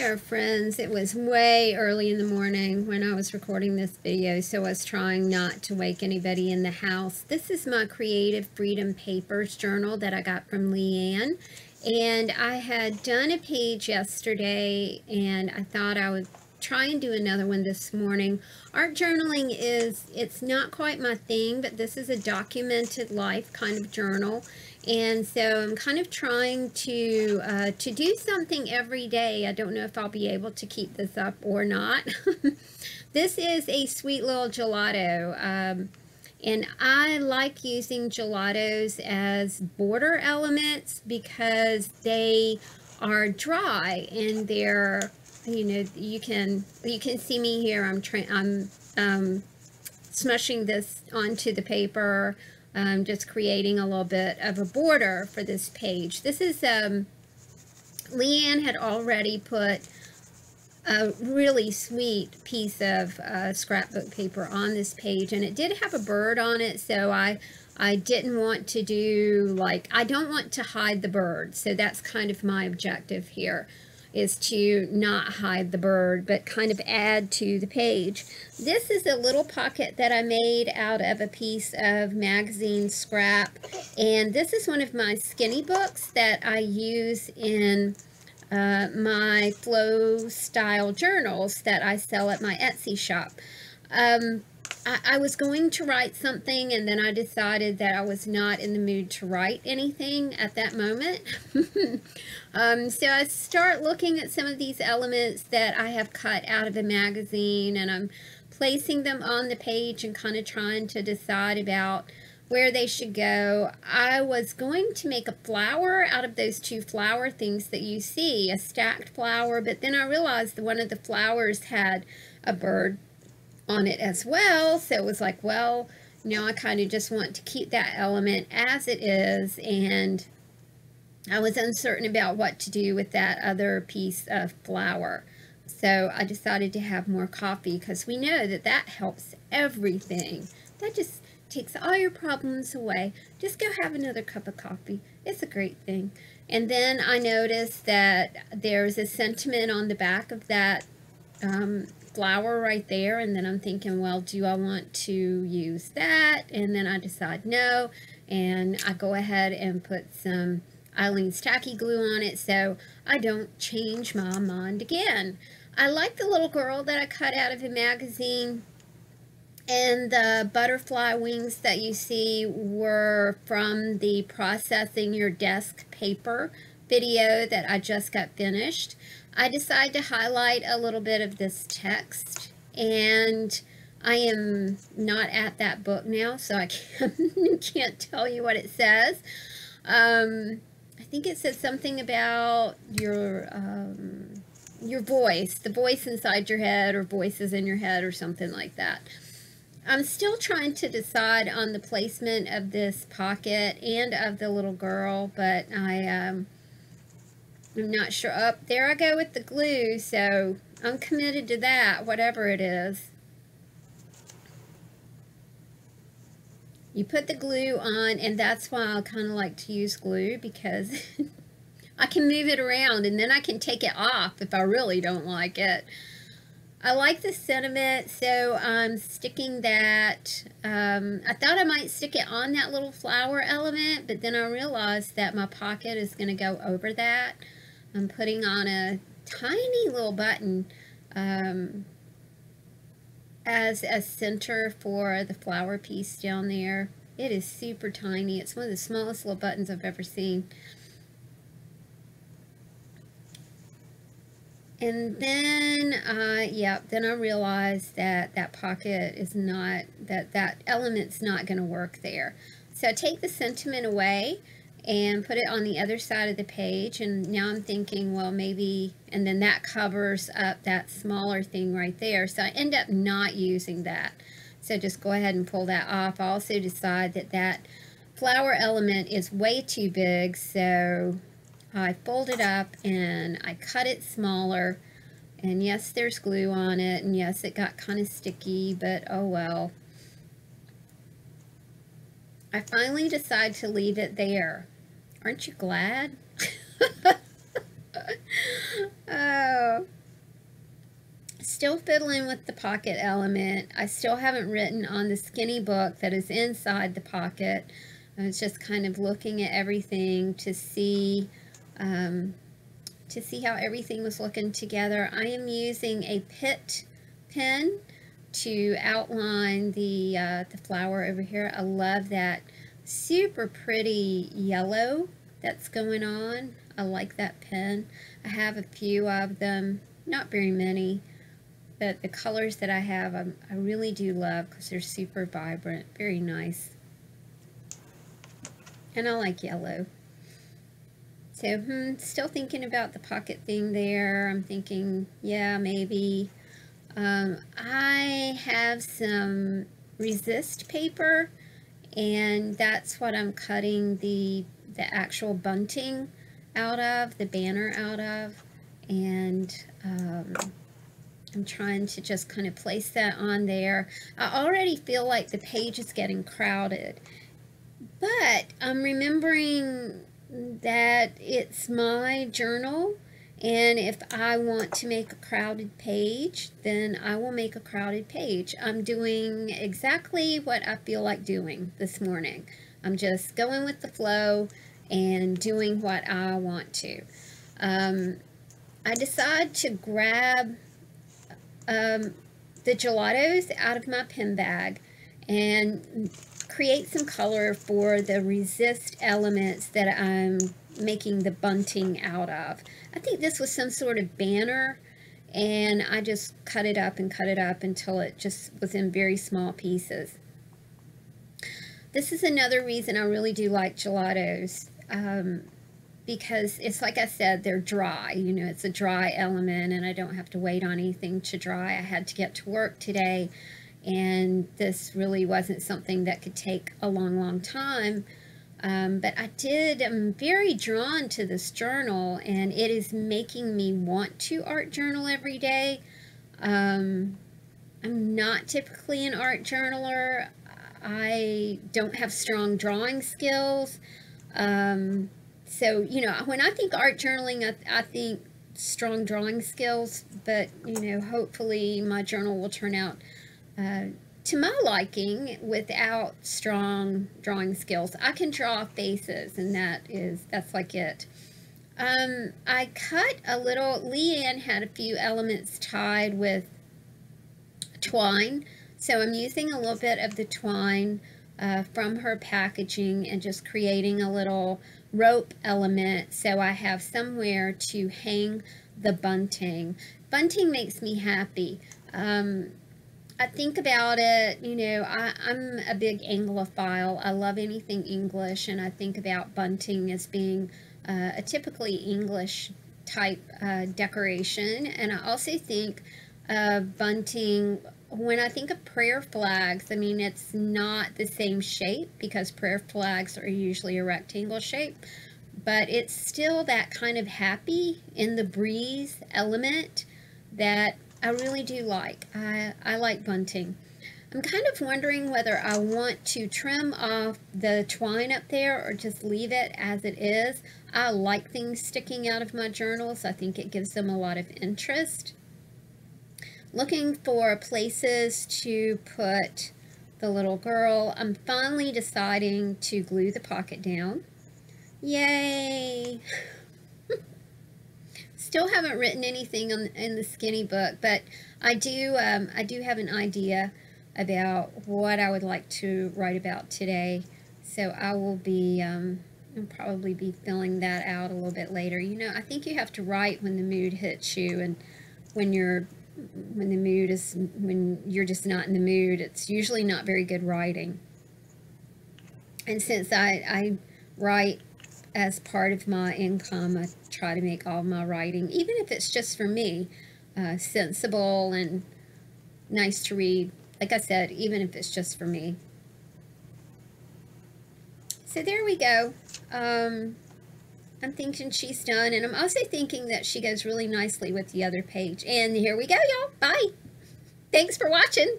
there, friends. It was way early in the morning when I was recording this video, so I was trying not to wake anybody in the house. This is my Creative Freedom Papers journal that I got from Leanne, and I had done a page yesterday, and I thought I would try and do another one this morning. Art journaling it's not quite my thing, but this is a documented life kind of journal. And so I'm kind of trying to do something every day. I don't know if I'll be able to keep this up or not. This is a sweet little gelato. And I like using gelatos as border elements because they are dry and they're, you know, you can see me here. I'm smushing this onto the paper. Just creating a little bit of a border for this page. This is, Leanne had already put a really sweet piece of scrapbook paper on this page, and it did have a bird on it, so I didn't want to do, like, I don't want to hide the bird, so that's kind of my objective here, is to not hide the bird, but kind of add to the page. This is a little pocket that I made out of a piece of magazine scrap, and this is one of my skinny books that I use in my flow style journals that I sell at my Etsy shop. I was going to write something, and then I decided that I was not in the mood to write anything at that moment. So I start looking at some of these elements that I have cut out of a magazine, and I'm placing them on the page and kind of trying to decide about where they should go. I was going to make a flower out of those two flower things that you see, a stacked flower, but then I realized that one of the flowers had a bird on it as well, so it was like, well, now I kind of just want to keep that element as it is, and I was uncertain about what to do with that other piece of flour. So I decided to have more coffee, because we know that that helps everything. That just takes all your problems away. Just go have another cup of coffee. It's a great thing. And then I noticed that there's a sentiment on the back of that flower right there, and then I'm thinking, well, do I want to use that? And then I decide no, and I go ahead and put some Eileen's tacky glue on it so I don't change my mind again. I like the little girl that I cut out of a magazine, and the butterfly wings that you see were from the Processing Your Desk Paper video that I just got finished. I decided to highlight a little bit of this text, and I am not at that book now, so I can't tell you what it says. I think it says something about your voice, the voice inside your head, or voices in your head, or something like that. I'm still trying to decide on the placement of this pocket and of the little girl, but I'm not sure. Oh, there I go with the glue, so I'm committed to that, whatever it is. You put the glue on, and that's why I kind of like to use glue, because I can move it around, and then I can take it off if I really don't like it. I like the sentiment, so I'm sticking that. I thought I might stick it on that little flower element, but then I realized that my pocket is going to go over that. I'm putting on a tiny little button as a center for the flower piece down there. It is super tiny. It's one of the smallest little buttons I've ever seen. And then, then I realized that that pocket is not, that element's not going to work there. So I take the sentiment away and put it on the other side of the page, and now I'm thinking, well, maybe, and then that covers up that smaller thing right there, so I end up not using that. So just go ahead and pull that off. I also decide that that flower element is way too big, so I fold it up and I cut it smaller, and yes, there's glue on it, and yes, it got kind of sticky, but oh well. I finally decide to leave it there. Aren't you glad? Oh, still fiddling with the pocket element. I still haven't written on the skinny book that is inside the pocket. I was just kind of looking at everything to see how everything was looking together. I am using a Pitt pen to outline the flower over here. I love that super pretty yellow that's going on. I like that pen. I have a few of them, not very many, but the colors that I have I really do love because they're super vibrant, very nice. And I like yellow. So, still thinking about the pocket thing there. I'm thinking, yeah, maybe. I have some resist paper, and that's what I'm cutting the actual bunting out of, the banner out of, and I'm trying to just kind of place that on there. I already feel like the page is getting crowded, but I'm remembering that it's my journal, and if I want to make a crowded page, then I will make a crowded page. I'm doing exactly what I feel like doing this morning. I'm just going with the flow and doing what I want to. I decide to grab the gelatos out of my pen bag and create some color for the resist elements that I'm making the bunting out of. I think this was some sort of banner, and I just cut it up until it just was in very small pieces. This is another reason I really do like gelatos, because it's like I said, they're dry. You know, it's a dry element, and I don't have to wait on anything to dry. I had to get to work today, and this really wasn't something that could take a long time. But I'm very drawn to this journal, and it is making me want to art journal every day. I'm not typically an art journaler. I don't have strong drawing skills. So, you know, when I think art journaling, I think strong drawing skills, but, you know, hopefully my journal will turn out to my liking without strong drawing skills. I can draw faces, and that's like it. I cut a little, Leanne had a few elements tied with twine, so I'm using a little bit of the twine from her packaging and just creating a little rope element so I have somewhere to hang the bunting. Bunting makes me happy. I think about it, you know, I'm a big Anglophile. I love anything English, and I think about bunting as being a typically English type decoration. And I also think of bunting, when I think of prayer flags, I mean, it's not the same shape because prayer flags are usually a rectangle shape, but it's still that kind of happy in the breeze element that I really do like. I like bunting. I'm kind of wondering whether I want to trim off the twine up there or just leave it as it is. I like things sticking out of my journals. I think it gives them a lot of interest. Looking for places to put the little girl. I'm finally deciding to glue the pocket down. Yay! Still haven't written anything in the skinny book, but I do have an idea about what I would like to write about today. So I will be I'll probably be filling that out a little bit later. You know, I think you have to write when the mood hits you, and when you're just not in the mood, it's usually not very good writing. And since I write as part of my income, I try to make all my writing, even if it's just for me, sensible and nice to read. Like I said, even if it's just for me. So there we go. I'm thinking she's done, and I'm also thinking that she goes really nicely with the other page. And here we go, y'all. Bye. Thanks for watching.